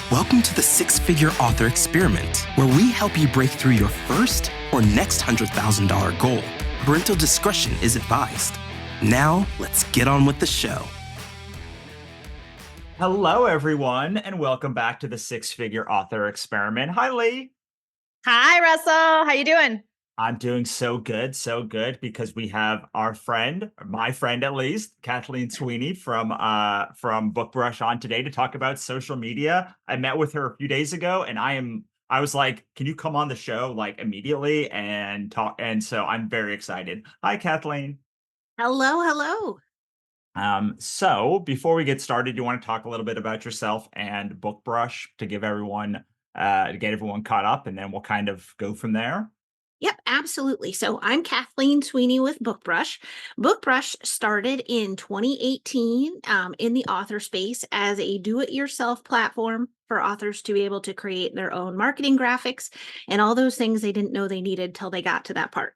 Welcome to the Six-Figure Author Experiment, where we help you break through your first or next $100,000 goal. Parental discretion is advised. Now, let's get on with the show. Hello, everyone, and welcome back to the Six-Figure Author Experiment. Hi, Lee. Hi, Russell. How you doing? I'm doing so good, because we have our friend, my friend at least, Kathleen Sweeney from BookBrush on today to talk about social media. I met with her a few days ago, and I was like, can you come on the show like immediately and talk? And so I'm very excited. Hi, Kathleen. Hello. So before we get started, you want to talk a little bit about yourself and BookBrush to give everyone to get everyone caught up, and then we'll kind of go from there. Yep, absolutely. So I'm Kathleen Sweeney with BookBrush. BookBrush started in 2018 in the author space as a do-it-yourself platform for authors to be able to create their own marketing graphics and all those things they didn't know they needed till they got to that part.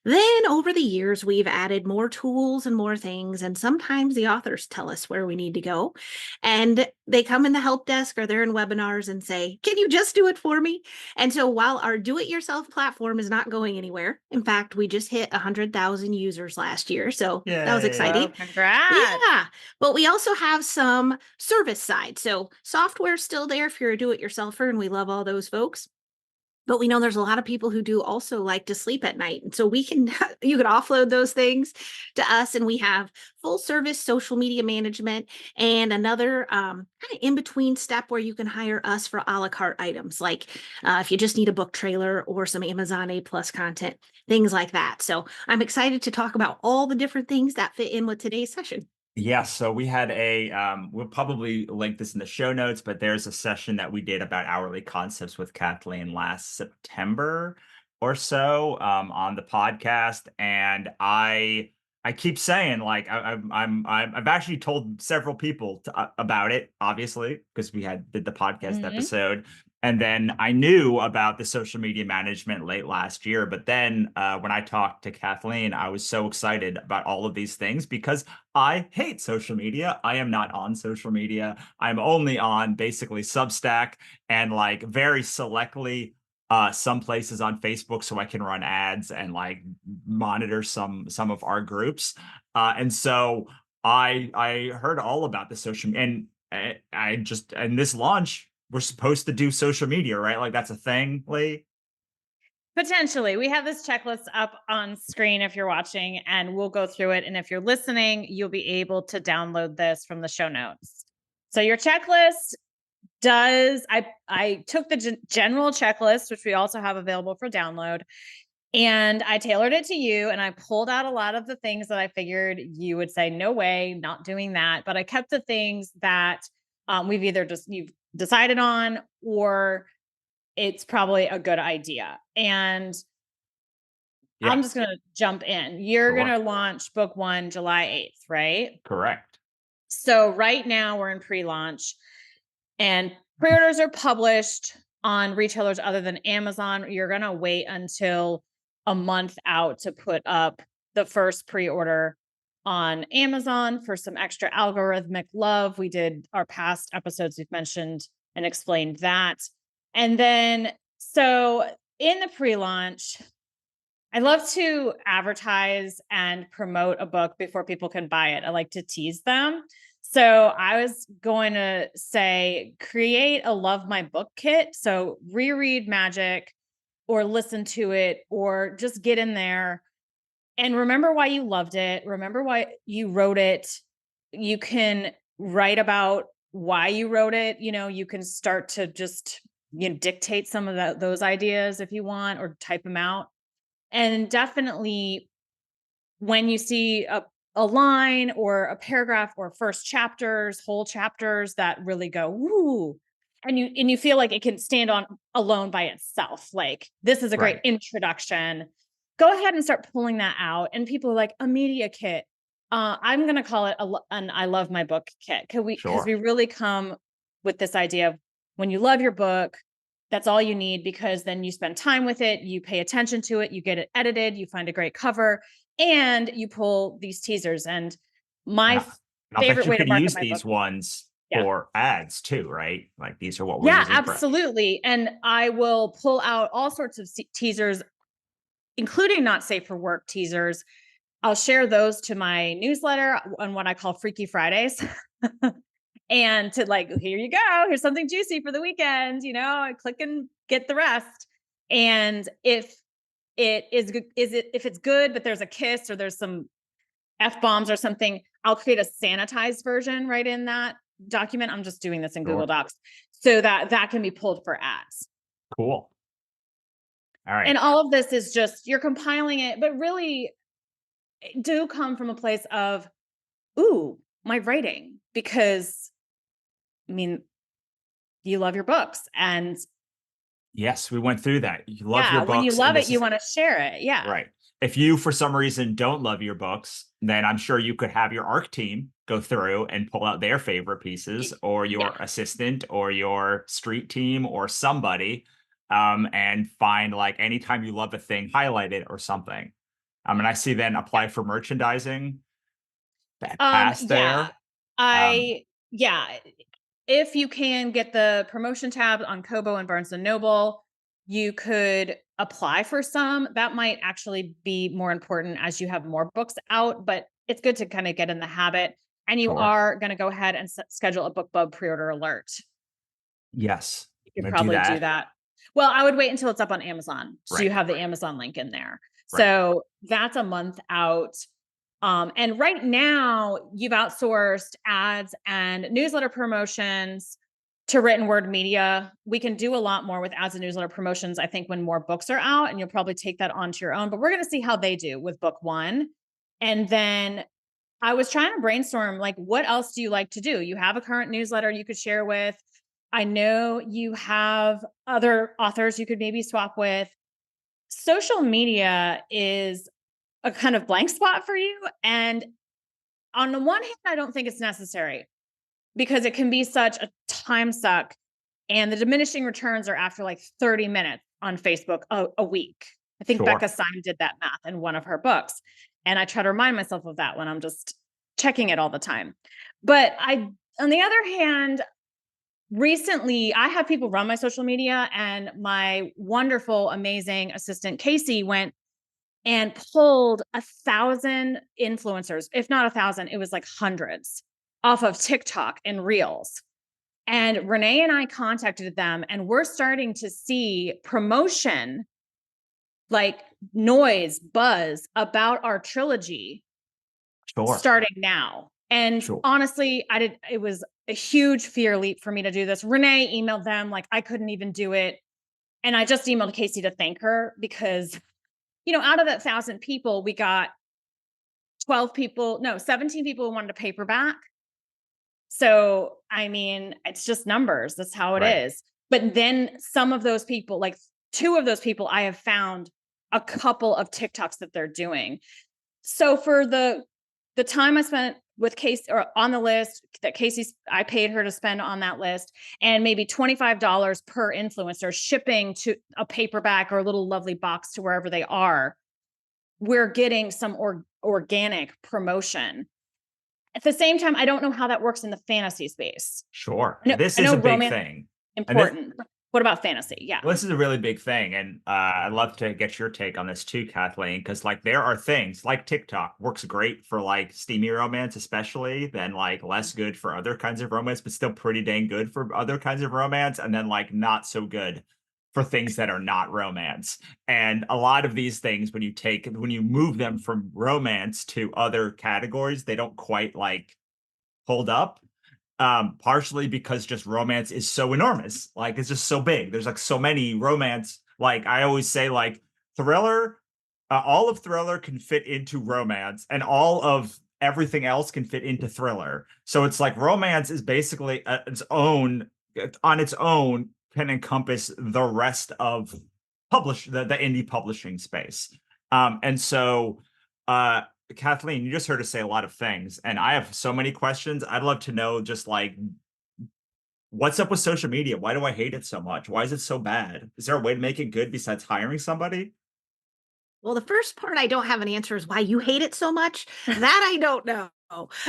Then over the years, we've added more tools and more things, and sometimes the authors tell us where we need to go. And they come in the help desk or they're in webinars and say, can you just do it for me? And so while our do-it-yourself platform is not going anywhere, in fact, we just hit 100,000 users last year. So that was exciting. Oh, congrats. Yeah, but we also have some service side. So software's still there if you're a do-it-yourselfer, and we love all those folks. But we know there's a lot of people who do also like to sleep at night. And so you can offload those things to us. And we have full service social media management and another kind of in between step where you can hire us for a la carte items. Like if you just need a book trailer or some Amazon A+ content, things like that. So I'm excited to talk about all the different things that fit in with today's session. Yeah, so we had we'll probably link this in the show notes, but there's a session that we did about hourly concepts with Kathleen last September or so on the podcast, and I keep saying, like, I've actually told several people about it, obviously, because we did the podcast episode. And then I knew about the social media management late last year. But then when I talked to Kathleen, I was so excited about all of these things because I hate social media. I am not on social media. I'm only on basically Substack and like very selectly some places on Facebook so I can run ads and like monitor some of our groups. And so I heard all about the social and and this launch, we're supposed to do social media, right? Like that's a thing, Lee? Potentially. We have this checklist up on screen if you're watching, and we'll go through it. And if you're listening, you'll be able to download this from the show notes. So your checklist I took the general checklist, which we also have available for download, and I tailored it to you, and I pulled out a lot of the things that I figured you would say, no way, not doing that. But I kept the things that you've decided on, or it's probably a good idea. And I'm just going to jump in. You're going to launch book 1 July 8th, right? Correct. So right now we're in pre-launch, and pre-orders are published on retailers other than Amazon. You're going to wait until a month out to put up the first pre-order on Amazon for some extra algorithmic love. We did our past episodes. We've mentioned and explained that. And then, so in the pre-launch, I love to advertise and promote a book before people can buy it. I like to tease them. So I was going to say, create a Love My Book kit. So reread magic or listen to it or just get in there and remember why you loved it. Remember why you wrote it. You can write about why you wrote it. You can start to just dictate some of those ideas if you want, or type them out. And definitely when you see a line or a paragraph or first chapters, whole chapters that really go, woo, and you feel like it can stand on alone by itself. Like, this is a great introduction. Go ahead and start pulling that out. And people are like, a media kit. I'm going to call it an I Love My Book kit. Because we really come with this idea of when you love your book, that's all you need, because then you spend time with it, you pay attention to it, you get it edited, you find a great cover, and you pull these teasers. And my favorite way to market use my these book ones for ads too, right? Like these are what we're Yeah, using for. absolutely. And I will pull out all sorts of teasers, including not safe for work teasers. I'll share those to my newsletter on what I call Freaky Fridays. And to like, here you go, here's something juicy for the weekend, click and get the rest. And if it is good, if it's good, but there's a kiss or there's some F-bombs or something, I'll create a sanitized version right in that document. I'm just doing this in Google Docs so that can be pulled for ads. Cool. All right. And all of this is just, you're compiling it, but really do come from a place of, ooh, my writing, because you love your books, and yes, we went through that. You love your books. When you love it, you want to share it. Yeah. Right. If you, for some reason, don't love your books, then I'm sure you could have your ARC team go through and pull out their favorite pieces, or your assistant or your street team or somebody, and find like anytime you love a thing, highlight it or something. And I see then apply for merchandising. Pass there. If you can get the promotion tab on Kobo and Barnes and Noble, you could apply for some. That might actually be more important as you have more books out, but it's good to kind of get in the habit. And you are going to go ahead and schedule a BookBub pre-order alert. Yes. You could probably do that. Well, I would wait until it's up on Amazon. So you have the Amazon link in there. Right. So that's a month out. And right now you've outsourced ads and newsletter promotions to written word media. We can do a lot more with ads and newsletter promotions, I think, when more books are out, and you'll probably take that onto your own, but we're going to see how they do with book one. And then I was trying to brainstorm, like, what else do you like to do? You have a current newsletter you could share with. I know you have other authors you could maybe swap with. Social media is a kind of blank spot for you. And on the one hand, I don't think it's necessary because it can be such a time suck, and the diminishing returns are after like 30 minutes on Facebook a week. I think Becca Syme did that math in one of her books. And I try to remind myself of that when I'm just checking it all the time. But on the other hand, recently I have people run my social media, and my wonderful, amazing assistant, Casey, went and pulled 1,000 influencers, if not 1,000, it was like hundreds, off of TikTok and Reels. And Renee and I contacted them, and we're starting to see promotion, like noise, buzz about our trilogy starting now. And honestly, it was a huge fear leap for me to do this. Renee emailed them, like, I couldn't even do it. And I just emailed Casey to thank her because, out of that 1,000 people, we got 17 people who wanted a paperback. So, it's just numbers. That's how it is. But then some of those people, like 2 of those people, I have found a couple of TikToks that they're doing. So for the time I spent with Casey, or on the list that I paid her to spend on that list, and maybe $25 per influencer shipping to a paperback or a little lovely box to wherever they are, we're getting some organic promotion. At the same time, I don't know how that works in the fantasy space. Sure. This is a big thing. Important. What about fantasy? Yeah. Well, this is a really big thing. And I'd love to get your take on this too, Kathleen, because like there are things like TikTok works great for like steamy romance, especially, then like less good for other kinds of romance, but still pretty dang good for other kinds of romance. And then like not so good for things that are not romance. And a lot of these things, when you move them from romance to other categories, they don't quite like hold up. Partially because just romance is so enormous. Like it's just so big. There's like so many romance. Like I always say, like thriller, all of thriller can fit into romance, and all of everything else can fit into thriller. So it's like romance is basically on its own can encompass the rest of the indie publishing space. And so Kathleen, you just heard us say a lot of things, and I have so many questions. I'd love to know just like, what's up with social media? Why do I hate it so much? Why is it so bad? Is there a way to make it good besides hiring somebody? Well, the first part I don't have an answer is why you hate it so much. That I don't know.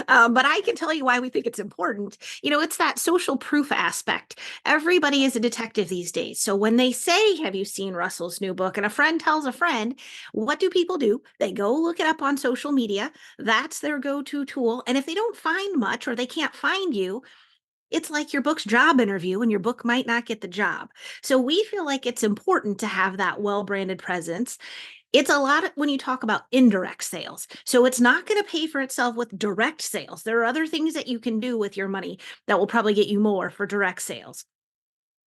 But I can tell you why we think it's important. It's that social proof aspect. Everybody is a detective these days. So when they say, have you seen Russell's new book? And a friend tells a friend, what do people do? They go look it up on social media. That's their go-to tool. And if they don't find much or they can't find you, it's like your book's job interview and your book might not get the job. So we feel like it's important to have that well-branded presence. It's a lot when you talk about indirect sales. So it's not going to pay for itself with direct sales. There are other things that you can do with your money that will probably get you more for direct sales.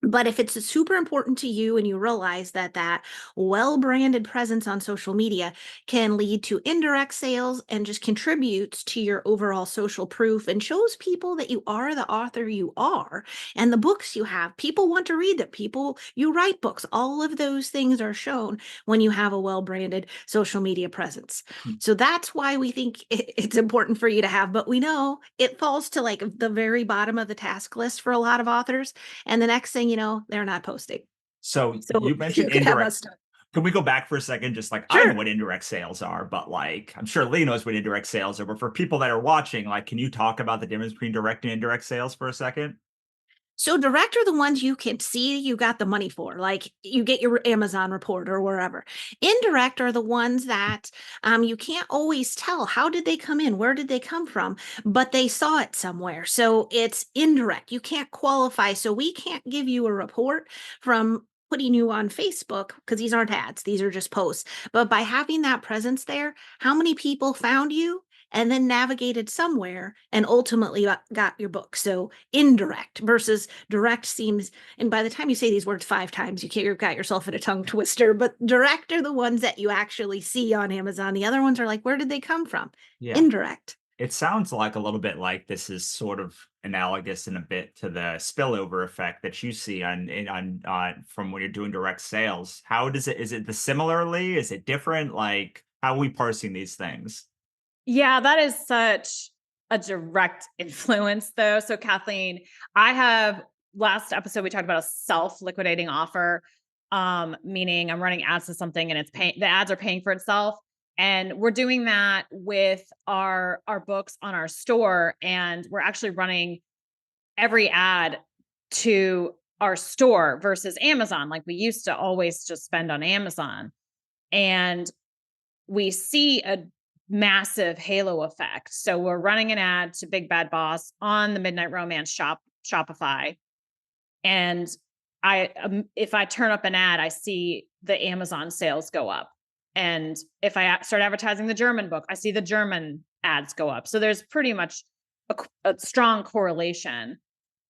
But if it's super important to you and you realize that well-branded presence on social media can lead to indirect sales and just contributes to your overall social proof and shows people that you are the author you are and the books you have, people want to read them. You write books. All of those things are shown when you have a well-branded social media presence. So that's why we think it's important for you to have, but we know it falls to like the very bottom of the task list for a lot of authors. And the next thing they're not posting. So So you mentioned could have indirect. us done. Can we go back for a second? Just like, I know Sure. what indirect sales are, but like, I'm sure Lee knows what indirect sales are. But for people that are watching, like, can you talk about the difference between direct and indirect sales for a second? So direct are the ones you can see you got the money for, like you get your Amazon report or wherever. Indirect are the ones that you can't always tell how did they come in, where did they come from, but they saw it somewhere. So it's indirect. You can't qualify. So we can't give you a report from putting you on Facebook because these aren't ads. These are just posts. But by having that presence there, how many people found you? And then navigated somewhere and ultimately got your book. So indirect versus direct seems, and by the time you say these words 5 times, you've got yourself in a tongue twister, but direct are the ones that you actually see on Amazon. The other ones are like, where did they come from? Yeah. Indirect. It sounds like a little bit like this is sort of analogous in a bit to the spillover effect that you see on from when you're doing direct sales. How does it, is it the similarly? Is it different? Like, how are we parsing these things? Yeah, that is such a direct influence though. So Kathleen, last episode we talked about a self-liquidating offer, meaning I'm running ads to something and the ads are paying for itself. And we're doing that with our books on our store. And we're actually running every ad to our store versus Amazon. Like we used to always just spend on Amazon. And we see a massive halo effect. So we're running an ad to Big Bad Boss on the Midnight Romance Shopify. And if I turn up an ad, I see the Amazon sales go up. And if I start advertising the German book, I see the German ads go up. So there's pretty much a strong correlation.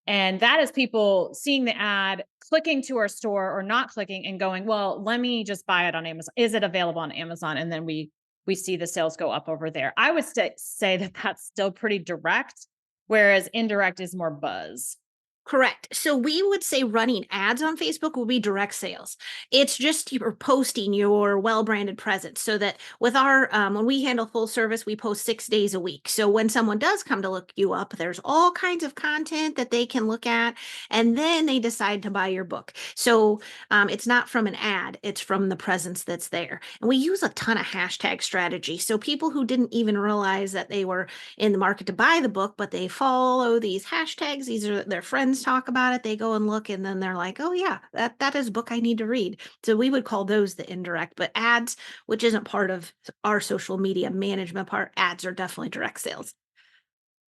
And that is people seeing the ad, clicking to our store or not clicking and going, well, let me just buy it on Amazon. Is it available on Amazon? And then we see the sales go up over there. I would say that that's still pretty direct, whereas indirect is more buzz. Correct. So we would say running ads on Facebook will be direct sales. It's just you're posting your well-branded presence so that with our, when we handle full service, we post 6 days a week. So when someone does come to look you up, there's all kinds of content that they can look at, and then they decide to buy your book. So it's not from an ad, it's from the presence that's there. And we use a ton of hashtag strategy. So people who didn't even realize that they were in the market to buy the book, but they follow these hashtags, these are their friends talk about it, they go and look, and then they're like, oh yeah, that is a book I need to read. So we would call those the indirect, but ads, which isn't part of our social media management part, ads are definitely direct sales.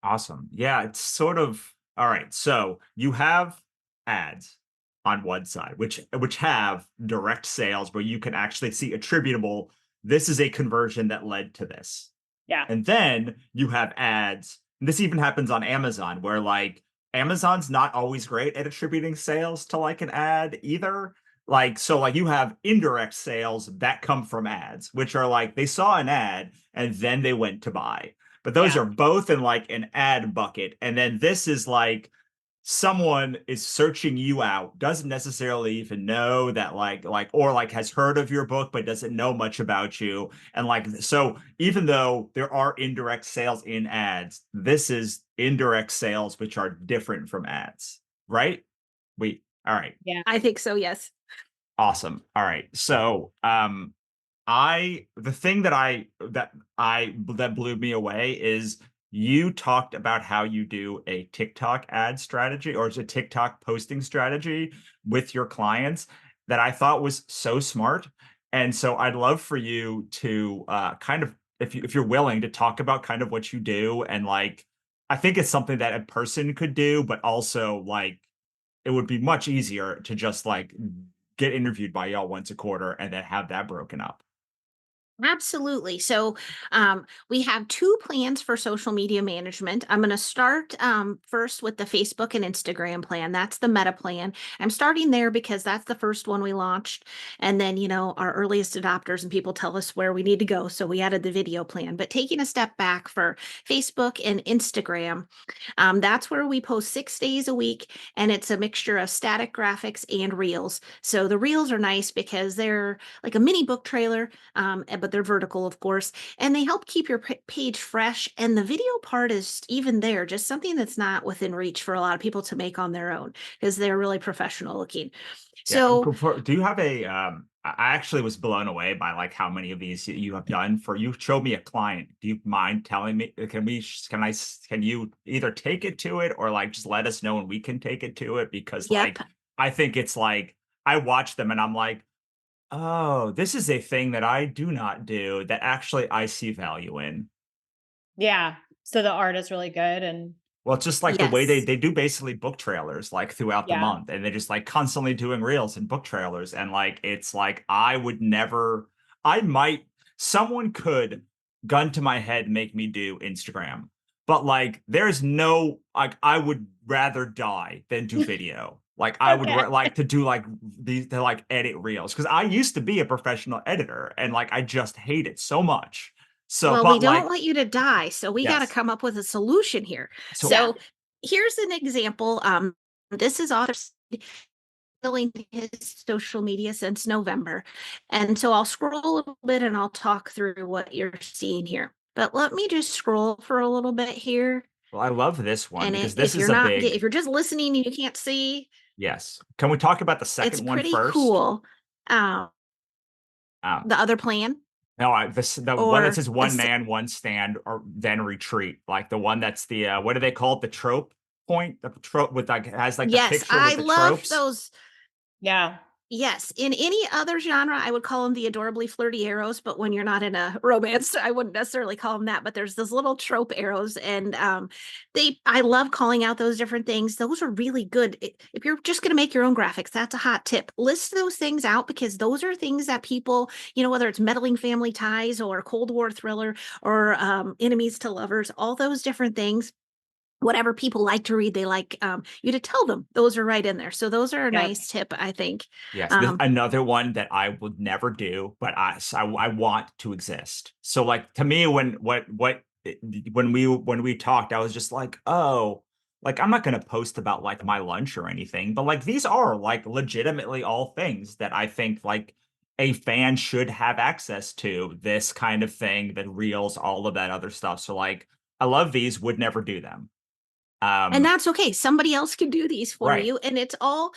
Awesome. Yeah, it's sort of all right. So you have ads on one side, which have direct sales where you can actually see attributable. This is a conversion that led to this. Yeah. And then you have ads. And this even happens on Amazon, where like Amazon's not always great at attributing sales to like an ad either. Like, so like you have indirect sales that come from ads, which are like they saw an ad and then they went to buy. But those are both in like an ad bucket. And then this is like someone is searching you out, doesn't necessarily even know that or like has heard of your book, but doesn't know much about you. And like, so even though there are indirect sales in ads, this is indirect sales, which are different from ads, right? All right. Yeah, I think so. Yes. Awesome. All right. So, the thing that blew me away is you talked about how you do a TikTok ad strategy or is a TikTok posting strategy with your clients that I thought was so smart. And so I'd love for you to kind of, if you're willing to talk about kind of what you do and like, I think it's something that a person could do, but also like it would be much easier to just like get interviewed by y'all once a quarter and then have that broken up. Absolutely. So we have two plans for social media management. I'm going to start first with the Facebook and Instagram plan. That's the meta plan. I'm starting there because that's the first one we launched. And then, our earliest adopters and people tell us where we need to go. So we added the video plan. But taking a step back for Facebook and Instagram, that's where we post 6 days a week. And it's a mixture of static graphics and reels. So the reels are nice because they're like a mini book trailer, but they're vertical, of course, and they help keep your page fresh. And the video part is even there, just something that's not within reach for a lot of people to make on their own because they're really professional looking. Yeah. So Do you have a, I actually was blown away by like how many of these you have done for, you showed me a client. Do you mind telling me, can you either take it to it or like just let us know and we can take it to it? Because yep. like, I think it's like, I watch them and I'm like, oh, this is a thing that I do not do that actually I see value in. Yeah. So the art is really good. And Well, it's just like the way Yes. they do basically book trailers like throughout the yeah, month, and they're just like constantly doing reels and book trailers, and like it's like I would never, I might, someone could gun to my head make me do Instagram, but like there's no like I would rather die than do video. Like I would okay. like to do like these to like edit reels because I used to be a professional editor and like I just hate it so much. So, Well, we but don't like want you to die, so we got to yes, come up with a solution here. so Yeah. So here's an example. This is author filling his social media since November. And so I'll scroll a little bit and I'll talk through what you're seeing here. But let me just scroll for a little bit here. well, I love this one And because this if is you're a not, big if you're just listening and you can't see, yes. Can we talk about the it's second one pretty first? cool. Um, Um, the other plan no, the one that or says one man, one stand, or then retreat. Like the one that's the what do they call it? The trope point? The trope with like has like the yes, picture I with the love tropes. those. Yeah. Yes, in any other genre, I would call them the adorably flirty arrows, but when you're not in a romance, I wouldn't necessarily call them that. But there's those little trope arrows, and I love calling out those different things. Those are really good. If you're just going to make your own graphics, that's a hot tip. List those things out because those are things that people, whether it's meddling family ties or Cold War thriller or enemies to lovers, all those different things. Whatever people like to read, they like you to tell them those are right in there. So those are a Yep. nice tip, I think. Yes, this, Um, another one that I would never do, but I want to exist. So like to me, when we talked, I was just like, oh, like I'm not gonna post about like my lunch or anything, but like these are like legitimately all things that I think like a fan should have access to. This kind of thing, the reels, all of that other stuff. So like I love these, would never do them. and that's okay. Somebody else can do these for Right. you. And it's all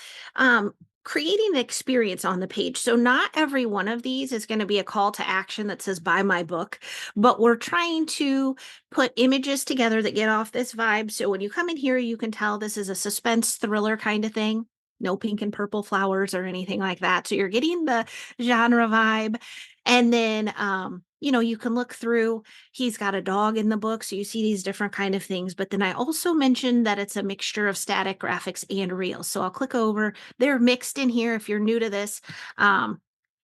creating the experience on the page. So not every one of these is going to be a call to action that says buy my book, but we're trying to put images together that get off this vibe. So when you come in here, you can tell this is a suspense thriller kind of thing. No pink and purple flowers or anything like that. So you're getting the genre vibe. And then you can look through. He's got a dog in the book, so you see these different kind of things. But then I also mentioned that it's a mixture of static graphics and reels. So I'll click over. They're mixed in here if you're new to this.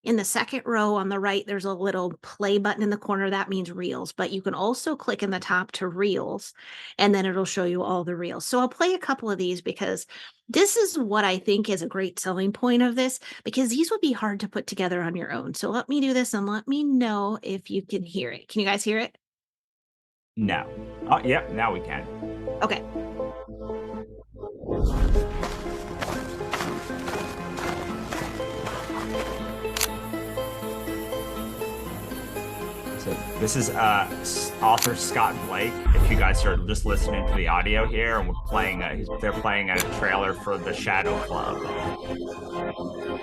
In the second row on the right, there's a little play button in the corner. That means reels, but you can also click in the top to reels, and then it'll show you all the reels. So I'll play a couple of these because this is what I think is a great selling point of this, because these would be hard to put together on your own. So let me do this and let me know if you can hear it. Can you guys hear it? No. Oh, yep. Now we can. Okay. So this is author Scott Blake. If you guys are just listening to the audio here, and we're playing, they're playing a trailer for the Shadow Club,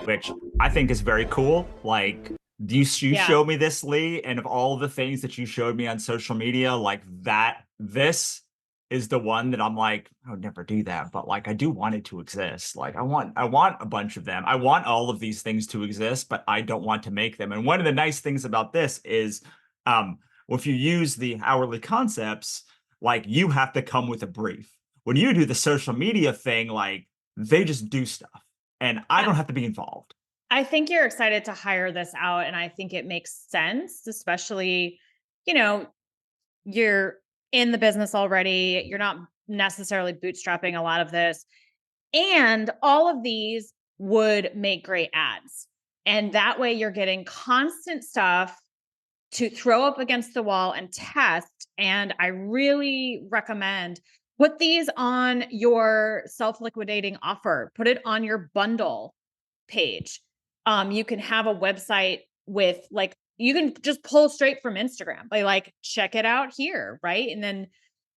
which I think is very cool. Like you Yeah. showed me this, Lee, and of all the things that you showed me on social media, like that this is the one that I'm like, I would never do that, but like I do want it to exist. Like I want a bunch of them. I want all of these things to exist, but I don't want to make them. And one of the nice things about this is if you use the hourly concepts, like you have to come with a brief. When you do the social media thing, like they just do stuff and I don't have to be involved. I think you're excited to hire this out, and I think it makes sense, especially, you're in the business already. You're not necessarily bootstrapping a lot of this. And all of these would make great ads. And that way you're getting constant stuff to throw up against the wall and test. And I really recommend put these on your self-liquidating offer, put it on your bundle page. You can have a website with like, you can just pull straight from Instagram by like, check it out here. Right. And then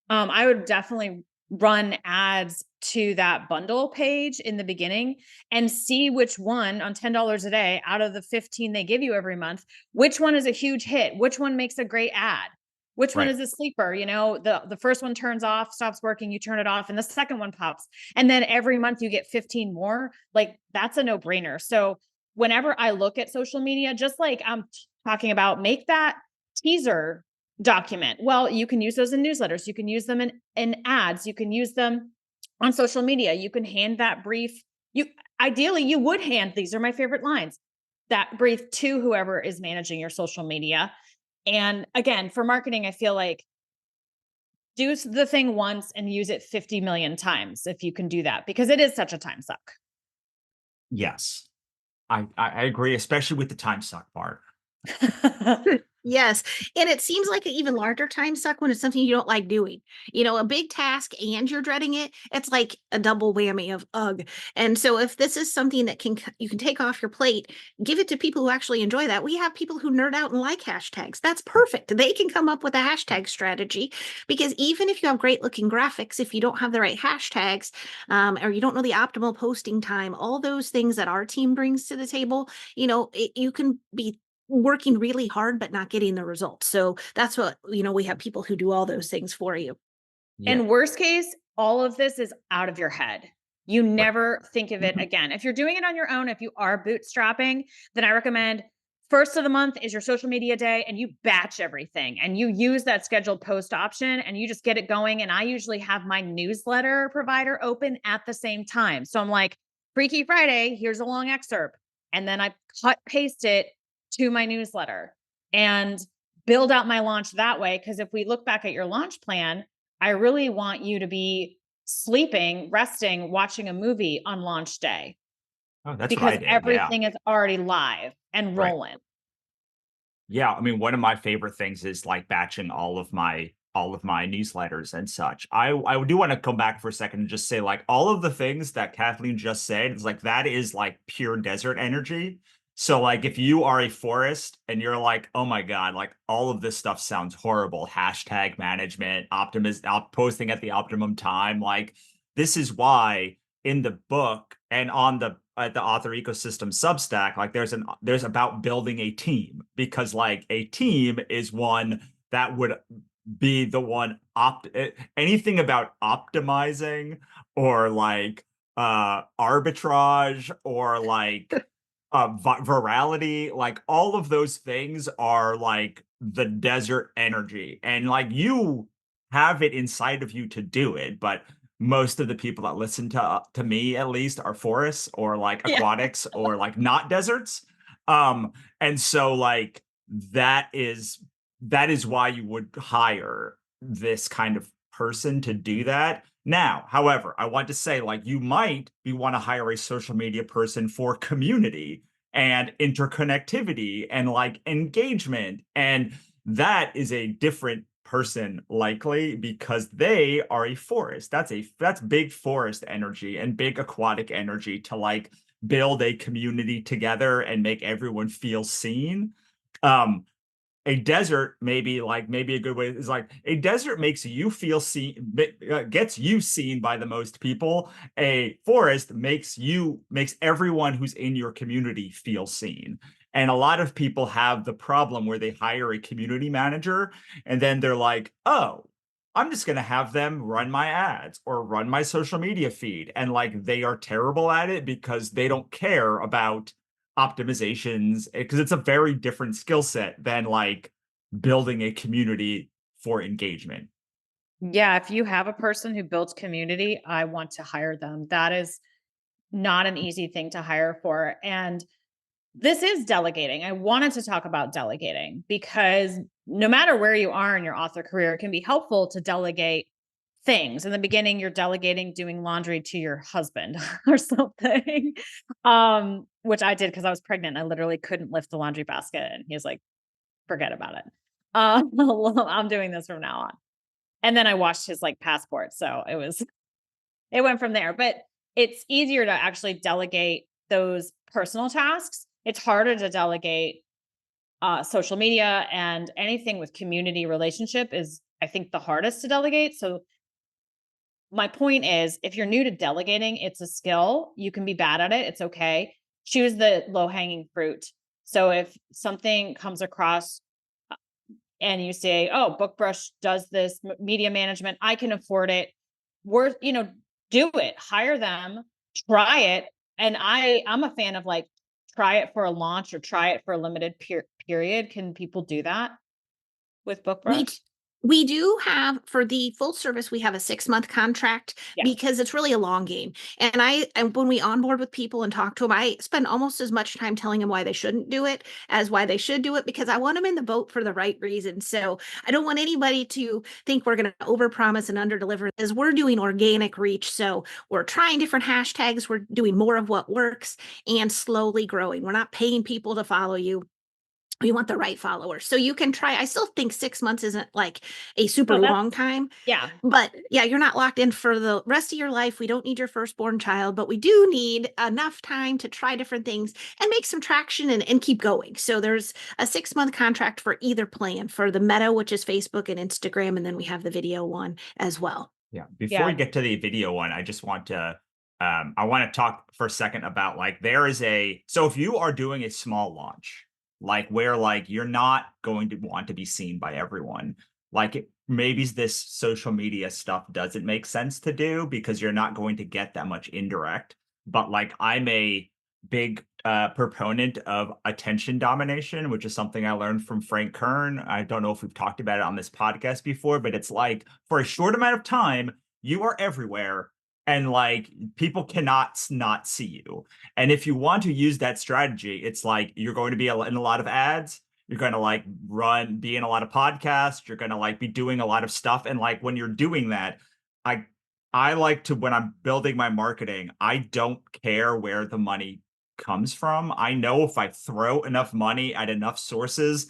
I would definitely run ads to that bundle page in the beginning and see which one on $10 a day out of the 15 they give you every month, which one is a huge hit, which one makes a great ad, which one is a sleeper. The first one turns off, stops working, you turn it off, and the second one pops. And then every month you get 15 more. Like that's a no-brainer. So whenever I look at social media, just like I'm talking about, make that teaser document. Well, you can use those in newsletters. You can use them in ads. You can use them on social media. You can hand that brief. Ideally, you would hand, these are my favorite lines, that brief to whoever is managing your social media. And again, for marketing, I feel like do the thing once and use it 50 million times if you can do that, because it is such a time suck. Yes, I agree, especially with the time suck part. Yes. And it seems like an even larger time suck when it's something you don't like doing. A big task and you're dreading it. It's like a double whammy of ugh. And so if this is something that you can take off your plate, give it to people who actually enjoy that. We have people who nerd out and like hashtags. That's perfect. They can come up with a hashtag strategy, because even if you have great looking graphics, if you don't have the right hashtags, or you don't know the optimal posting time, all those things that our team brings to the table, you can be working really hard but not getting the results. So that's what, we have people who do all those things for you. Yeah. And worst case, all of this is out of your head. You never think of it again. If you're doing it on your own, if you are bootstrapping, then I recommend first of the month is your social media day, and you batch everything and you use that scheduled post option and you just get it going. And I usually have my newsletter provider open at the same time. So I'm like, Freaky Friday, here's a long excerpt. And then I paste it to my newsletter and build out my launch that way. Because if we look back at your launch plan, I really want you to be sleeping, resting, watching a movie on launch day. Oh, that's because right. everything is already live and rolling. Yeah, I mean, one of my favorite things is like batching all of my newsletters and such. I do want to come back for a second and just say, like, all of the things that Kathleen just said is like, that is like pure desert energy. So like if you are a forest and you're like, oh my God, like all of this stuff sounds horrible. Hashtag management, posting at the optimum time. Like this is why in the book and on the author ecosystem Substack, like there's about building a team, because like a team is one that would be the one anything about optimizing or like arbitrage or like virality, like all of those things are like the desert energy, and like you have it inside of you to do it, but most of the people that listen to me at least are forests or like aquatics or like not deserts. And so like that is why you would hire this kind of person to do that. Now, however, I want to say, like, you might want to hire a social media person for community and interconnectivity and like engagement. And that is a different person likely, because they are a forest. That's big forest energy and big aquatic energy to like build a community together and make everyone feel seen. A desert maybe a good way is like a desert makes you feel seen, gets you seen by the most people. A forest makes everyone who's in your community feel seen. And a lot of people have the problem where they hire a community manager and then they're like, oh, I'm just going to have them run my ads or run my social media feed. And like they are terrible at it because they don't care about optimizations, because it's a very different skill set than like building a community for engagement. Yeah, if you have a person who builds community, I want to hire them. That is not an easy thing to hire for. And this is delegating. I wanted to talk about delegating because no matter where you are in your author career, it can be helpful to delegate things. In the beginning, you're delegating doing laundry to your husband or something, which I did because I was pregnant. I literally couldn't lift the laundry basket. And he was like, forget about it. I'm doing this from now on. And then I watched his like passport. So it went from there. But it's easier to actually delegate those personal tasks. It's harder to delegate social media, and anything with community relationship is, I think, the hardest to delegate. So my point is, if you're new to delegating, it's a skill. You can be bad at it. It's okay. Choose the low-hanging fruit. So if something comes across and you say, oh, BookBrush does this media management, I can afford it. Do it, hire them, try it. And I'm a fan of like, try it for a launch or try it for a limited period. Can people do that with BookBrush? We do have, for the full service, we have a 6-month contract because it's really a long game. And when we onboard with people and talk to them, I spend almost as much time telling them why they shouldn't do it as why they should do it, because I want them in the boat for the right reason. So I don't want anybody to think we're going to overpromise and underdeliver, as we're doing organic reach. So we're trying different hashtags. We're doing more of what works and slowly growing. We're not paying people to follow you. We want the right followers. So you can try. I still think 6 months isn't like a super long time. Yeah. But yeah, you're not locked in for the rest of your life. We don't need your firstborn child, but we do need enough time to try different things and make some traction and keep going. So there's a 6-month contract for either plan, for the Meta, which is Facebook and Instagram. And then we have the video one as well. Yeah. Before we get to the video one, I just want to I want to talk for a second about like so if you are doing a small launch, like where like you're not going to want to be seen by everyone, like maybe this social media stuff doesn't make sense to do because you're not going to get that much indirect. But like I'm a big proponent of attention domination, which is something I learned from Frank Kern. I don't know if we've talked about it on this podcast before, but it's like for a short amount of time, you are everywhere. And like people cannot not see you. And if you want to use that strategy, it's like you're going to be in a lot of ads. You're going to like be in a lot of podcasts. You're going to like be doing a lot of stuff. And like when you're doing that, I like to, when I'm building my marketing, I don't care where the money comes from. I know if I throw enough money at enough sources,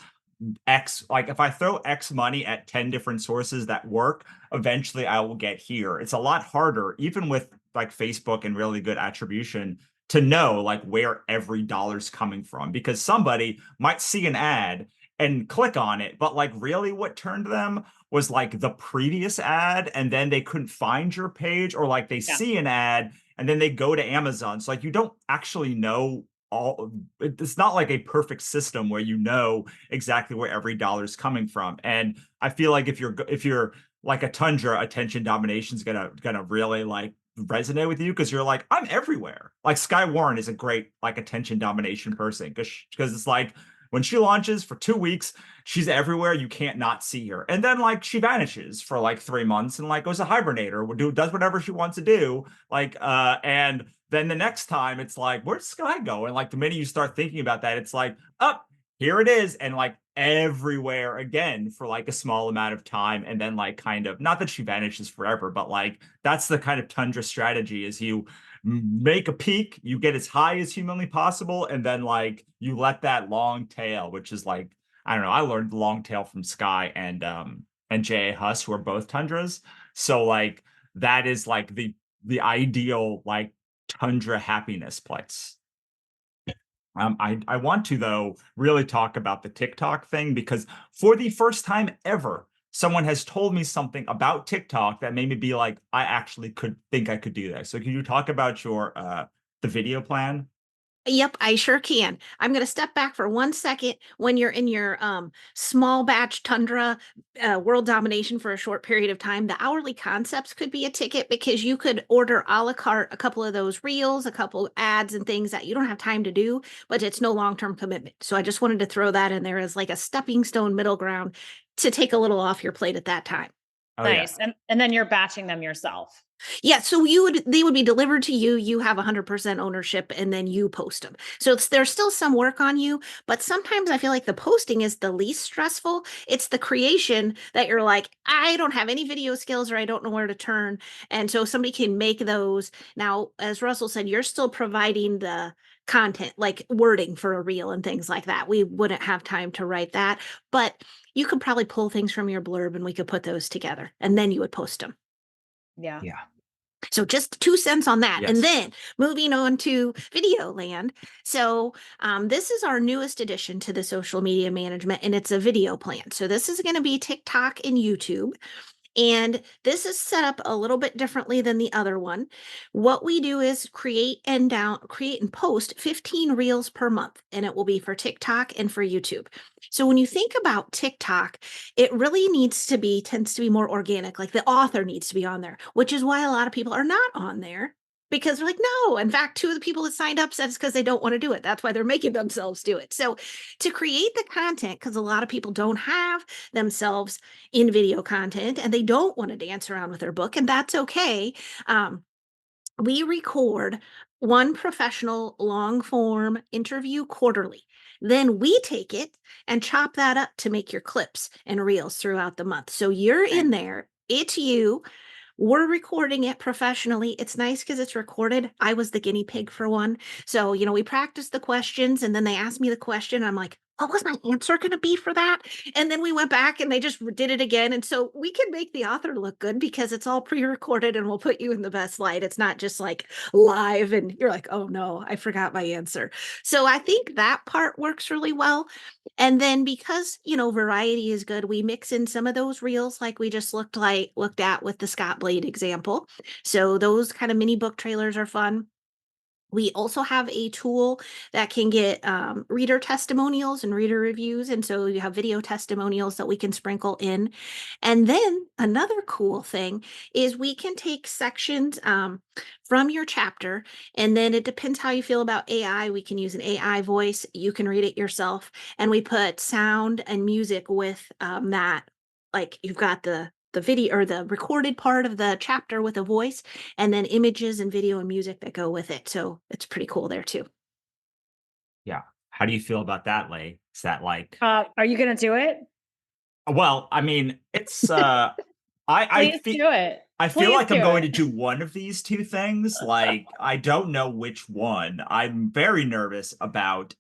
like if I throw X money at 10 different sources that work, eventually I will get here. It's a lot harder, even with like Facebook and really good attribution, to know like where every dollar's coming from, because somebody might see an ad and click on it, but like really what turned them was like the previous ad, and then they couldn't find your page, or like they see an ad and then they go to Amazon. So like you don't actually know it's not like a perfect system where you know exactly where every dollar is coming from. And I feel like if you're like a Tundra, attention domination is gonna really like resonate with you, because you're like, I'm everywhere. Like Sky Warren is a great like attention domination person, because it's like when she launches for 2 weeks, she's everywhere. You can't not see her. And then like she vanishes for like 3 months and like goes to hibernate or does whatever she wants to do. Like and then the next time it's like, where's Sky go? And like the minute you start thinking about that, it's like, here it is. And like everywhere again for like a small amount of time. And then like kind of, not that she vanishes forever, but like that's the kind of Tundra strategy, is you make a peak, you get as high as humanly possible, and then like you let that long tail, which is like, I don't know, I learned the long tail from Sky and J.A. Huss, who are both Tundras. So like that is like the ideal like Tundra happiness place. I want to, though, really talk about the TikTok thing, because for the first time ever, someone has told me something about TikTok that made me be like, I actually could think I could do that. So can you talk about your the video plan? Yep, I sure can. I'm going to step back for 1 second. When you're in your small batch tundra world domination for a short period of time, the hourly concepts could be a ticket because you could order a la carte a couple of those reels, a couple ads and things that you don't have time to do, but it's no long-term commitment. So I just wanted to throw that in there as like a stepping stone middle ground to take a little off your plate at that time. Oh, yeah. Nice. And then you're batching them yourself. Yeah, so they would be delivered to you. You have 100% ownership, and then you post them. So there's still some work on you, but sometimes I feel like the posting is the least stressful. It's the creation that you're like, I don't have any video skills, or I don't know where to turn. And so somebody can make those. Now, as Russell said, you're still providing the content, like wording for a reel and things like that. We wouldn't have time to write that, but you could probably pull things from your blurb and we could put those together, and then you would post them. Yeah. Yeah. So just 2 cents on that. Yes. And then moving on to video land. So this is our newest addition to the social media management, and it's a video plan. So this is going to be TikTok and YouTube. And this is set up a little bit differently than the other one. What we do is create and post 15 reels per month, and it will be for TikTok and for YouTube. So when you think about TikTok, it really tends to be more organic. Like the author needs to be on there, which is why a lot of people are not on there. Because they're like, no. In fact, 2 of the people that signed up said it's because they don't want to do it. That's why they're making themselves do it. So to create the content, because a lot of people don't have themselves in video content and they don't want to dance around with their book, and that's okay. We record one professional long form interview quarterly. Then we take it and chop that up to make your clips and reels throughout the month. So you're in there, it's you. We're recording it professionally. It's nice because it's recorded. I was the guinea pig for one. So, we practiced the questions, and then they asked me the question. I'm like, what was my answer going to be for that? And then we went back and they just did it again. And so we can make the author look good because it's all pre-recorded and we'll put you in the best light. It's not just like live and you're like, oh no, I forgot my answer. So I think that part works really well. And then because, variety is good, we mix in some of those reels like we just looked at with the Scott Blade example. So those kind of mini book trailers are fun. We also have a tool that can get reader testimonials and reader reviews. And so you have video testimonials that we can sprinkle in. And then another cool thing is we can take sections from your chapter, and then it depends how you feel about AI. We can use an AI voice. You can read it yourself. And we put sound and music with that. Like you've got the video or the recorded part of the chapter with a voice, and then images and video and music that go with it. So it's pretty cool there too. Yeah. How do you feel about that, Lay? Is that like, Are you going to do it? well, I mean, it's, Please do it. I feel Please like I'm do going it. to do one of these two things. Like, I don't know which one. I'm very nervous about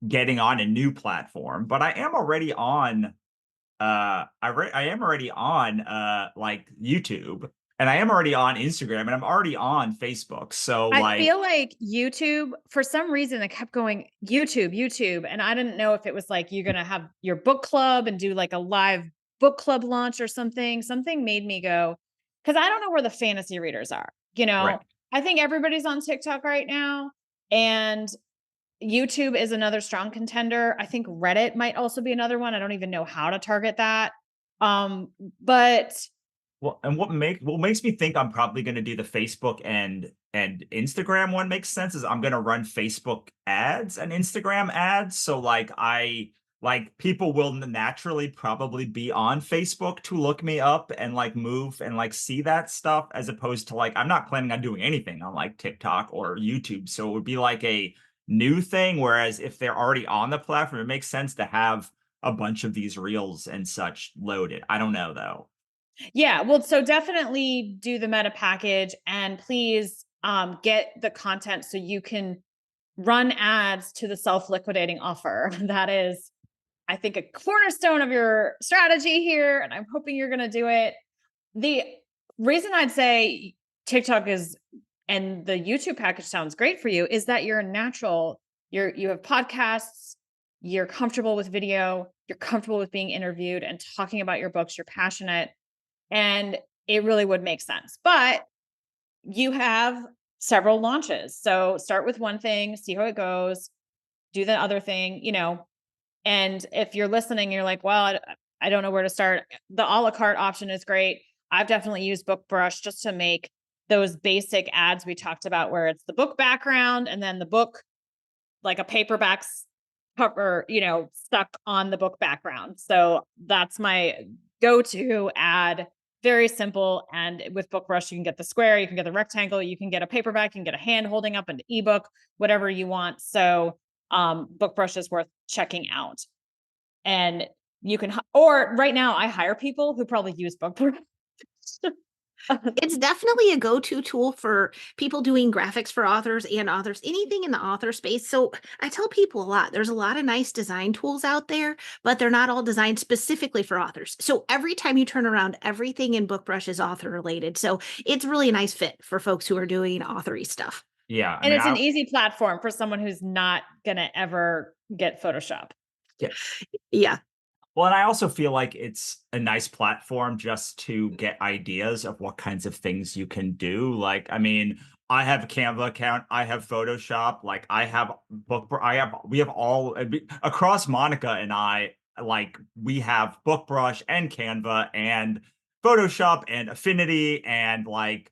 getting on a new platform, but I am already on I am already on like YouTube, and I am already on Instagram, and I'm already on Facebook. So I feel like YouTube, for some reason, I kept going YouTube. And I didn't know if it was like you're going to have your book club and do like a live book club launch or something. Something made me go, because I don't know where the fantasy readers are. Right. I think everybody's on TikTok right now. And YouTube is another strong contender. I think Reddit might also be another one. I don't even know how to target that. But Well, and what makes me think I'm probably going to do the Facebook and Instagram one makes sense is I'm going to run Facebook ads and Instagram ads. So people will naturally probably be on Facebook to look me up and like move and like see that stuff, as opposed to like I'm not planning on doing anything on like TikTok or YouTube. So it would be like a new thing. Whereas if they're already on the platform, it makes sense to have a bunch of these reels and such loaded. I don't know though. yeah, well, so definitely do the meta package, and please get the content so you can run ads to the self-liquidating offer. That is, I think, a cornerstone of your strategy here, and I'm hoping you're going to do it. The reason I'd say TikTok and the YouTube package sounds great for you is that you're a natural. You have podcasts, you're comfortable with video, you're comfortable with being interviewed and talking about your books, you're passionate, and it really would make sense. But you have several launches. So start with one thing, see how it goes, do the other thing, and if you're listening, you're like, well, I don't know where to start. The a la carte option is great. I've definitely used BookBrush just to make those basic ads we talked about, where it's the book background and then the book, like a paperback cover, stuck on the book background. So that's my go-to ad. Very simple. And with BookBrush, you can get the square, you can get the rectangle, you can get a paperback, you can get a hand holding up an ebook, whatever you want. So BookBrush is worth checking out. And you can, or right now I hire people who probably use BookBrush. It's definitely a go-to tool for people doing graphics for authors and authors, anything in the author space. So I tell people a lot, there's a lot of nice design tools out there, but they're not all designed specifically for authors. So every time you turn around, everything in BookBrush is author related. So it's really a nice fit for folks who are doing authory stuff. Yeah. And it's an easy platform for someone who's not going to ever get Photoshop. Yeah. Yeah. Well, and I also feel like it's a nice platform just to get ideas of what kinds of things you can do. Like, I mean, I have a Canva account, I have Photoshop, like we have all across Monica and I, like we have BookBrush and Canva and Photoshop and Affinity and like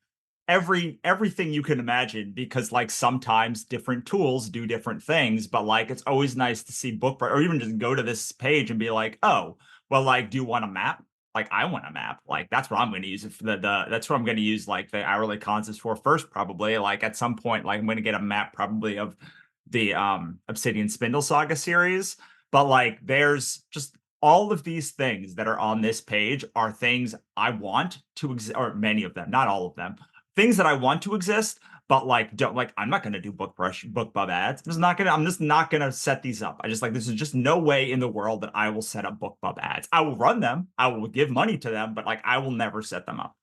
everything you can imagine, because like sometimes different tools do different things, but like it's always nice to see BookBrush, or even just go to this page and be like, oh, well, like, do you want a map? Like, I want a map. Like, that's what I'm going to use it for that's what I'm going to use like the hourly concepts for first, probably. Like at some point, like I'm going to get a map probably of the Obsidian Spindle Saga series. But like there's just all of these things that are on this page are things I want to exist, or many of them, not all of them, things that I want to exist, but like don't, like I'm not going to do BookBub ads. I'm just not going to set these up. I just like, there's just no way in the world that I will set up BookBub ads. I will run them, I will give money to them, but like I will never set them up.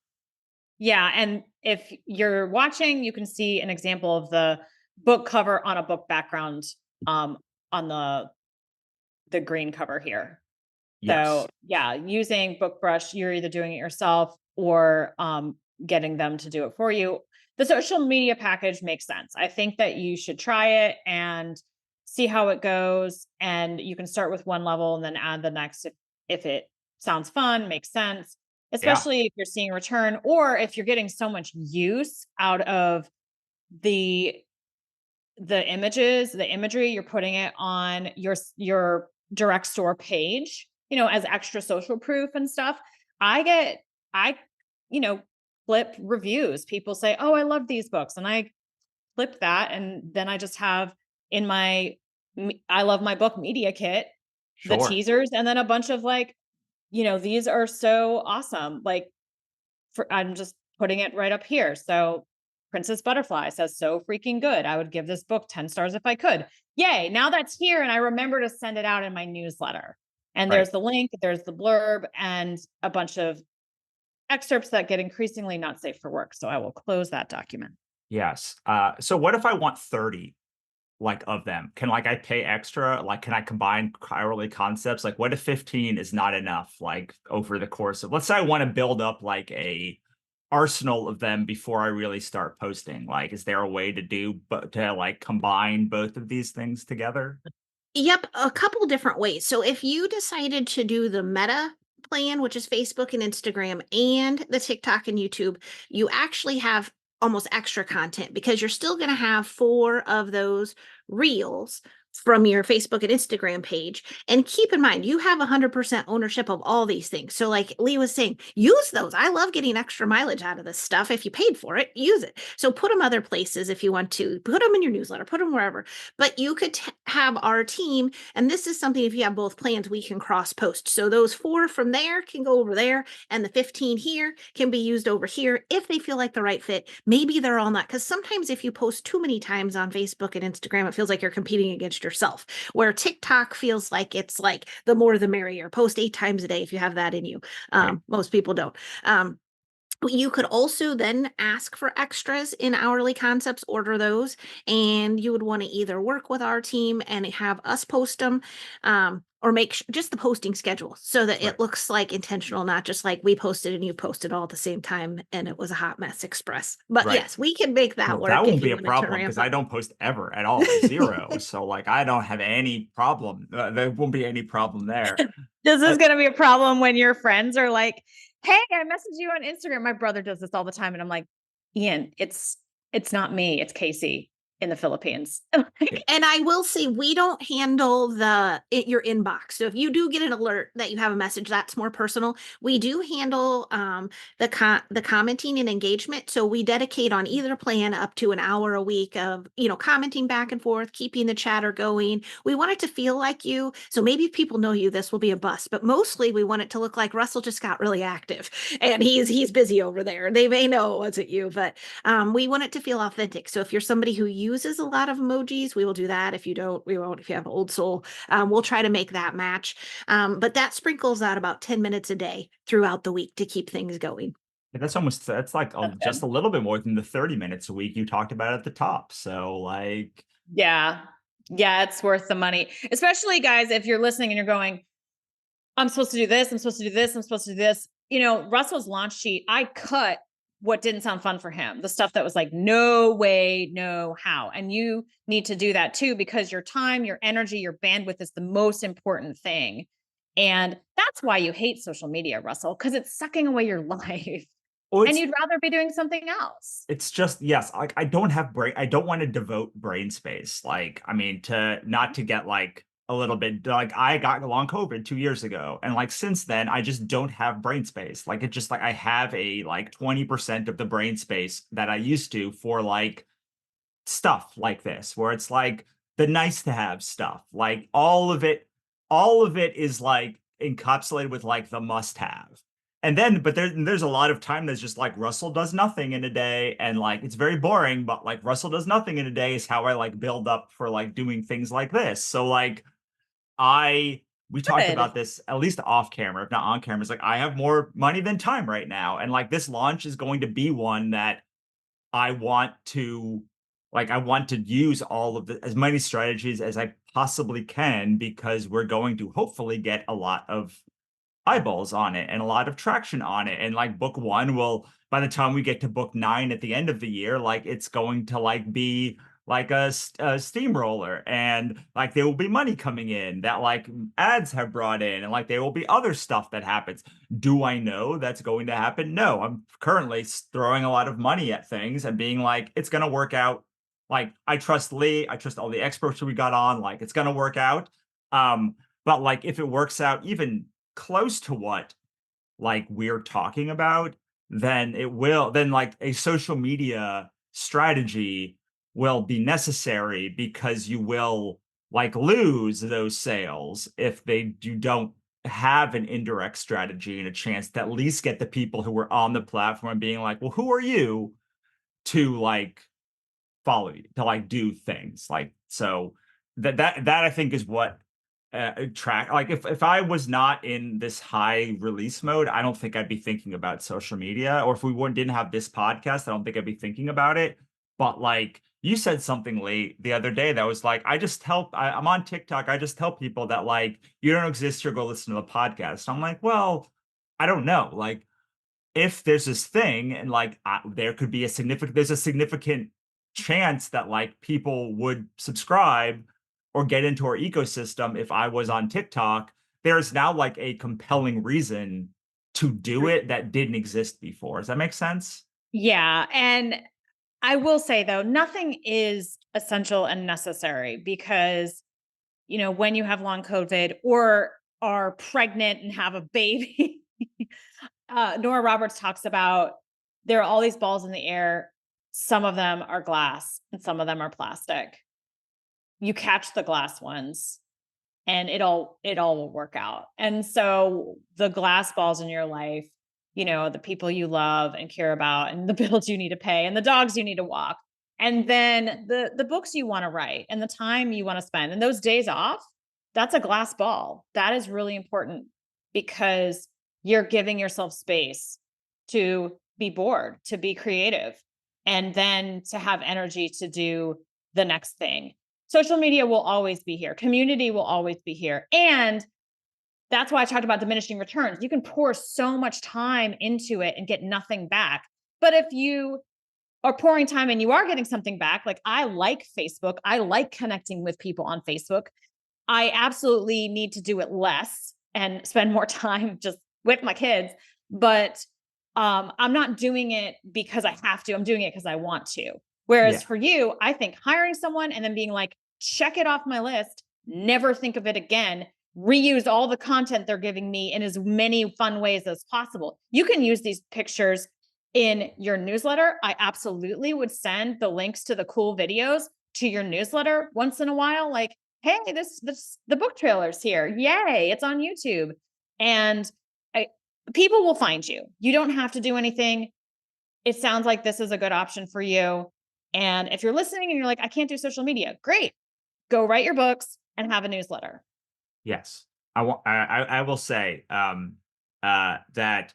Yeah. And if you're watching, you can see an example of the book cover on a book background on the green cover here. Yes. So yeah, using BookBrush, you're either doing it yourself or getting them to do it for you. The social media package makes sense. I think that you should try it and see how it goes. And you can start with one level and then add the next if it sounds fun, makes sense, especially if you're seeing a return, or if you're getting so much use out of the images, the imagery, you're putting it on your direct store page, as extra social proof and stuff. I flip reviews. People say, oh, I love these books. And I flip that. And then I just have in my I love my book media kit, the teasers, and then a bunch of like, these are so awesome. Like I'm just putting it right up here. So Princess Butterfly says, so freaking good. I would give this book 10 stars if I could. Yay. Now that's here. And I remember to send it out in my newsletter. And there's the link, there's the blurb, and a bunch of excerpts that get increasingly not safe for work. So I will close that document. Yes. So what if I want 30 like of them? Can like I pay extra? Like, can I combine hourly concepts? Like, what if 15 is not enough? Like over the course of, let's say I want to build up like a arsenal of them before I really start posting. Like, is there a way to like combine both of these things together? Yep, a couple different ways. So if you decided to do the Meta plan, which is Facebook and Instagram, and the TikTok and YouTube, you actually have almost extra content because you're still going to have 4 of those reels from your Facebook and Instagram page. And keep in mind, you have 100% ownership of all these things. So like Lee was saying, use those. I love getting extra mileage out of this stuff. If you paid for it, use it. So put them other places if you want to. Put them in your newsletter, put them wherever. But you could have our team, and this is something, if you have both plans, we can cross post. So those 4 from there can go over there, and the 15 here can be used over here if they feel like the right fit. Maybe they're all not, because sometimes if you post too many times on Facebook and Instagram, it feels like you're competing against yourself, where TikTok feels like it's like the more the merrier. Post 8 times a day if you have that in you. Most people don't. You could also then ask for extras in hourly concepts, order those, and you would want to either work with our team and have us post them. or make just the posting schedule so that Right. it looks like intentional, not just like we posted and you posted all at the same time and it was a hot mess express. But Right. yes, we can make that Well, that work if won't you be a wanted to problem ramp because I up. don't post ever at all, 0. So like I don't have any problem. There won't be any problem there. This Uh, is going to be a problem when your friends are like, "Hey, I messaged you on Instagram." My brother does this all the time, and I'm like, "Ian, it's not me. It's Casey in the Philippines." yeah. And I will say we don't handle your inbox. So if you do get an alert that you have a message that's more personal, we do handle the commenting and engagement. So we dedicate on either plan up to an hour a week of commenting back and forth, keeping the chatter going. We want it to feel like you. So maybe if people know you, this will be a bust. But mostly we want it to look like Russell just got really active and he's busy over there. They may know it wasn't you, but we want it to feel authentic. So if you're somebody who uses a lot of emojis, we will do that. If you don't, we won't. If you have old soul, we'll try to make that match. But that sprinkles out about 10 minutes a day throughout the week to keep things going. That's like That's just a good. little bit more than the 30 minutes a week you talked about at the top. So like, Yeah. Yeah, it's worth the money. Especially guys, if you're listening and you're going, "I'm supposed to do this, I'm supposed to do this, I'm supposed to do this." Russell's launch sheet, I cut what didn't sound fun for him. The stuff that was like, no way, no how. And you need to do that too, because your time, your energy, your bandwidth is the most important thing. And that's why you hate social media, Russell, because it's sucking away your life. oh, And it's you'd rather be doing something else. it's just yes, like I don't want to devote brain space. Like, I mean, to not to get like a little bit like I got long COVID 2 years ago. And like since then, I just don't have brain space. Like it just like I have a like 20% of the brain space that I used to for like stuff like this, where it's like the nice to have stuff. Like all of it is like encapsulated with like the must have. And then, but there's a lot of time that's just like Russell does nothing in a day, and like it's very boring, but like Russell does nothing in a day is how I like build up for like doing things like this. So like I we talked Good. about this at least off camera, if not on camera. It's like I have more money than time right now. And like this launch is going to be one that I want to I want to use all of as many strategies as I possibly can because we're going to hopefully get a lot of eyeballs on it and a lot of traction on it. And like book 1 will, by the time we get to book 9 at the end of the year, like it's going to like be like a steamroller, and like there will be money coming in that like ads have brought in, and like there will be other stuff that happens. Do I know that's going to happen? No, I'm currently throwing a lot of money at things and being like, it's going to work out. Like I trust Lee, I trust all the experts we got on, like it's going to work out. But like if it works out even close to what like we're talking about, then like a social media strategy will be necessary because you will like lose those sales if you don't have an indirect strategy and a chance to at least get the people who were on the platform being like, well, who are you to like follow you, to like do things like so that I think is what track like if I was not in this high release mode, I don't think I'd be thinking about social media, or if we didn't have this podcast, I don't think I'd be thinking about it. But like you said something late the other day that was like, I'm on TikTok, I just tell people that like you don't exist, or go listen to the podcast. I'm like, well, I don't know, like if there's this thing and like there's a significant chance that like people would subscribe or get into our ecosystem if I was on TikTok, there's now like a compelling reason to do it that didn't exist before. Does that make sense? Yeah. And I will say though, nothing is essential and necessary because, when you have long COVID or are pregnant and have a baby, Nora Roberts talks about there are all these balls in the air. Some of them are glass and some of them are plastic. You catch the glass ones and it all will work out. And so the glass balls in your life, the people you love and care about, and the bills you need to pay, and the dogs you need to walk, and then the books you want to write, and the time you want to spend, and those days off, that's a glass ball. That is really important because you're giving yourself space to be bored, to be creative, and then to have energy to do the next thing. social media will always be here. Community will always be here. And that's why I talked about diminishing returns. You can pour so much time into it and get nothing back. But if you are pouring time and you are getting something back, like I like Facebook, I like connecting with people on Facebook. I absolutely need to do it less and spend more time just with my kids. But I'm not doing it because I have to. I'm doing it because I want to. Whereas Yeah. for you, I think hiring someone and then being like, check it off my list, never think of it again, reuse all the content they're giving me in as many fun ways as possible. You can use these pictures in your newsletter. I absolutely would send the links to the cool videos to your newsletter once in a while. Like, hey, this the book trailer's here. Yay, it's on YouTube. And people will find you. You don't have to do anything. It sounds like this is a good option for you. And if you're listening and you're like, I can't do social media, great. Go write your books and have a newsletter. Yes. I will say that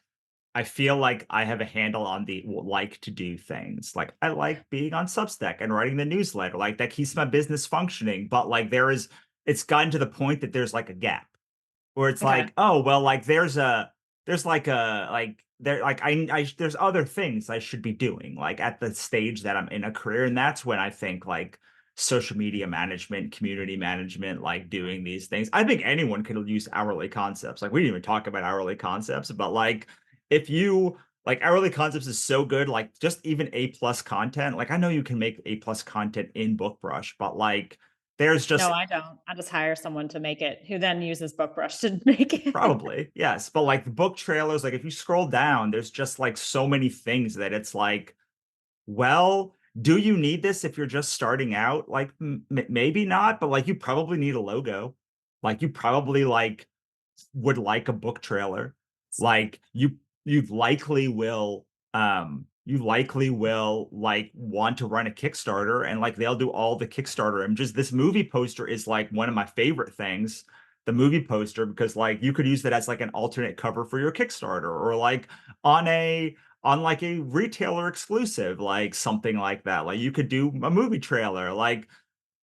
I feel like I have a handle on the like to do things. Like I like being on Substack and writing the newsletter. Like that keeps my business functioning. But like it's gotten to the point that there's like a gap where it's Okay. like, oh well, like there's like a like there like I there's other things I should be doing like at the stage that I'm in a career, and that's when I think like social media management, community management, like doing these things. I think anyone could use hourly concepts. Like we didn't even talk about hourly concepts, but like if you like hourly concepts is so good, like just even A+ content. Like I know you can make A+ content in BookBrush, but like there's No, just I don't. I just hire someone to make it who then uses BookBrush to make it. probably, yes. But like the book trailers, like if you scroll down, there's just like so many things that it's like, well, do you need this if you're just starting out? Like maybe not, but like you probably need a logo. Like you probably like would like a book trailer. Like you likely will like want to run a Kickstarter, and like they'll do all the Kickstarter images. This movie poster is like one of my favorite things, the movie poster, because like you could use that as like an alternate cover for your Kickstarter, or like on like a retailer exclusive, like something like that. Like you could do a movie trailer. Like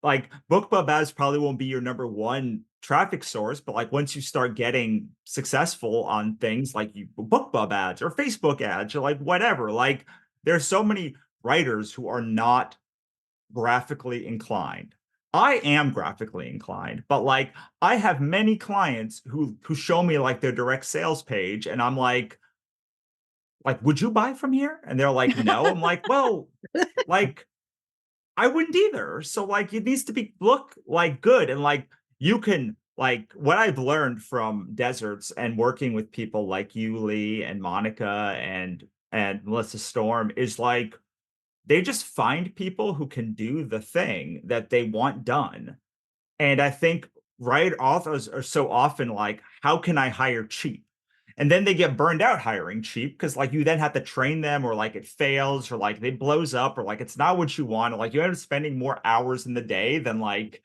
BookBub ads probably won't be your number one traffic source, but like once you start getting successful on things like BookBub ads or Facebook ads or like whatever, like there's so many writers who are not graphically inclined. I am graphically inclined, but like I have many clients who show me like their direct sales page, and I'm like, would you buy from here? And they're like, no. I'm like, well, like I wouldn't either. So like it needs to be look like good, and like you can like what I've learned from deserts and working with people like you, Lee, and Monica and Melissa Storm is like they just find people who can do the thing that they want done. And I think authors are so often like, how can I hire cheap? And then they get burned out hiring cheap because like you then have to train them, or like it fails, or like it blows up, or like it's not what you want, or like you end up spending more hours in the day than like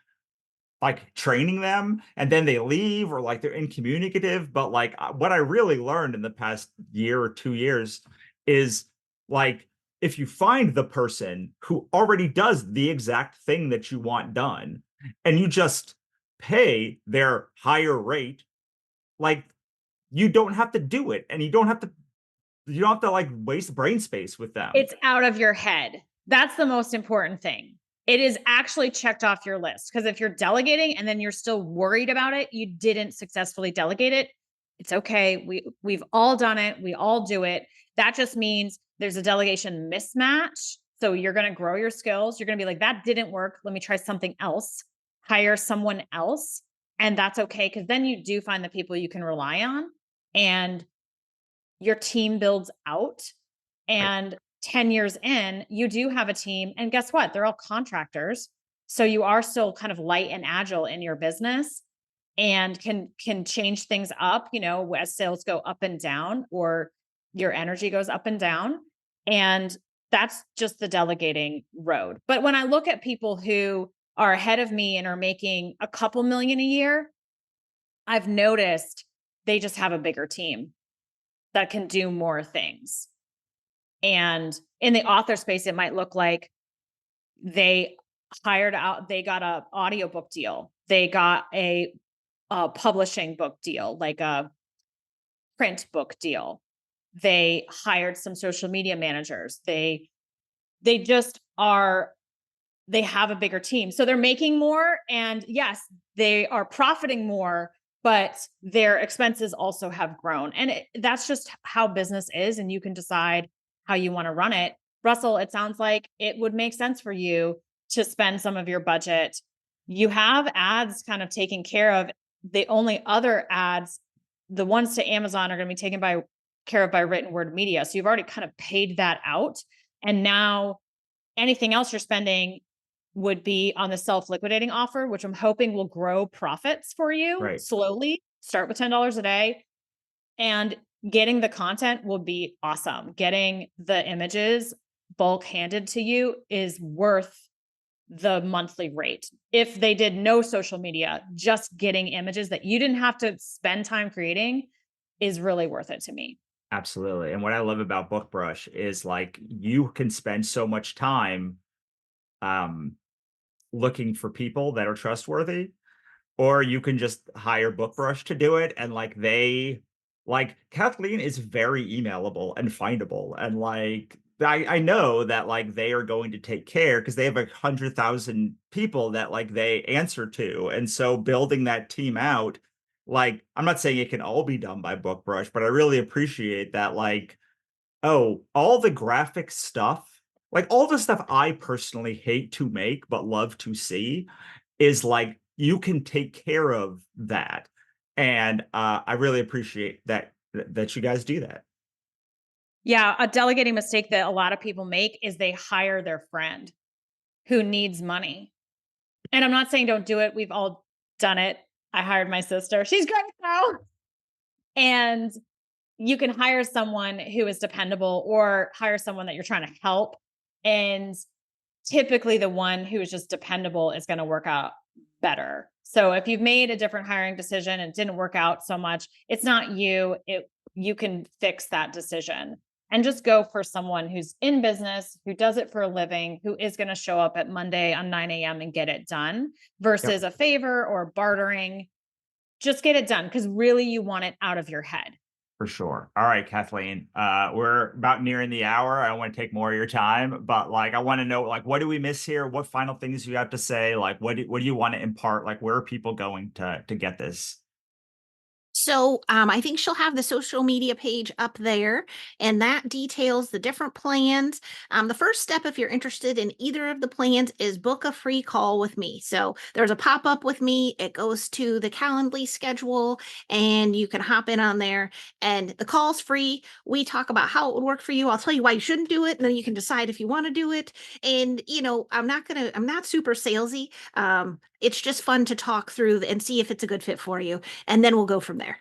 training them, and then they leave, or like they're incommunicative. But like what I really learned in the past year or 2 years is like if you find the person who already does the exact thing that you want done, and you just pay their higher rate, like you don't have to do it, and you don't have to like waste brain space with them. It's out of your head. That's the most important thing. It is actually checked off your list. Because if you're delegating and then you're still worried about it, you didn't successfully delegate it. It's okay. We've all done it. We all do it. That just means there's a delegation mismatch. So you're going to grow your skills. You're going to be like, that didn't work. Let me try something else. Hire someone else. And that's okay. Because then you do find the people you can rely on, and your team builds out. And 10 years in, you do have a team. And guess what? They're all contractors. So you are still kind of light and agile in your business, and can change things up, as sales go up and down, or your energy goes up and down. And that's just the delegating road. But when I look at people who are ahead of me and are making a couple million a year, I've noticed they just have a bigger team that can do more things. And in the author space, it might look like they hired out, they got a audiobook deal. They got a publishing book deal, like a print book deal. They hired some social media managers. They just are, they have a bigger team. So they're making more, and yes, they are profiting more, but their expenses also have grown. And that's just how business is. And you can decide how you want to run it. Russell, it sounds like it would make sense for you to spend some of your budget. You have ads kind of taken care of. The only other ads, the ones to Amazon, are going to be taken care of by written word media. So you've already kind of paid that out. And now anything else you're spending would be on the self-liquidating offer, which I'm hoping will grow profits for you slowly. Start with $10 a day, and getting the content will be awesome. Getting the images bulk handed to you is worth the monthly rate. If they did no social media, just getting images that you didn't have to spend time creating is really worth it to me. Absolutely. And what I love about BookBrush is like you can spend so much time looking for people that are trustworthy, or you can just hire BookBrush to do it. And like Kathleen is very emailable and findable. And like, I know that like they are going to take care because they have 100,000 people that like they answer to. And so building that team out, like, I'm not saying it can all be done by BookBrush, but I really appreciate that. Like, oh, all the graphic stuff, like all the stuff I personally hate to make, but love to see, is like, you can take care of that. And I really appreciate that you guys do that. Yeah, a delegating mistake that a lot of people make is they hire their friend who needs money. And I'm not saying don't do it. We've all done it. I hired my sister. She's great now. And you can hire someone who is dependable, or hire someone that you're trying to help. And typically the one who is just dependable is going to work out better. So if you've made a different hiring decision and it didn't work out so much, it's not you. You can fix that decision, and just go for someone who's in business, who does it for a living, who is going to show up at Monday on 9 a.m. and get it done, versus a favor or bartering. Just get it done, because really you want it out of your head. For sure. All right, Kathleen, we're about nearing the hour. I don't want to take more of your time, but like, I want to know, like, what do we miss here? What final things you have to say? Like, what do you want to impart? Like, where are people going to get this? So I think she'll have the social media page up there, and that details the different plans. The first step, if you're interested in either of the plans, is book a free call with me. So there's a pop-up with me. It goes to the Calendly schedule, and you can hop in on there, and the call's free. We talk about how it would work for you. I'll tell you why you shouldn't do it, and then you can decide if you want to do it. And, I'm not super salesy. It's just fun to talk through and see if it's a good fit for you. And then we'll go from there.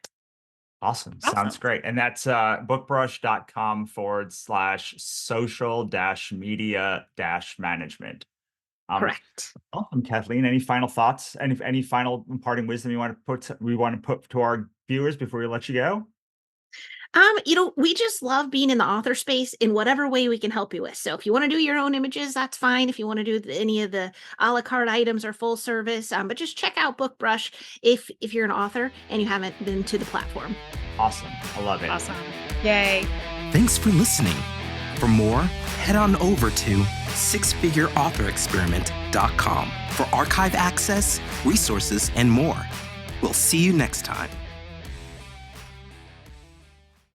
Awesome. Sounds great. And that's bookbrush.com/social-media-management. Correct. Awesome, Kathleen. Any final thoughts? Any final imparting wisdom we want to put to our viewers before we let you go? We just love being in the author space in whatever way we can help you with. So if you want to do your own images, that's fine. If you want to do any of the a la carte items or full service, but just check out BookBrush if you're an author and you haven't been to the platform. Awesome. I love it. Awesome. Yay. Thanks for listening. For more, head on over to sixfigureauthorexperiment.com for archive access, resources, and more. We'll see you next time.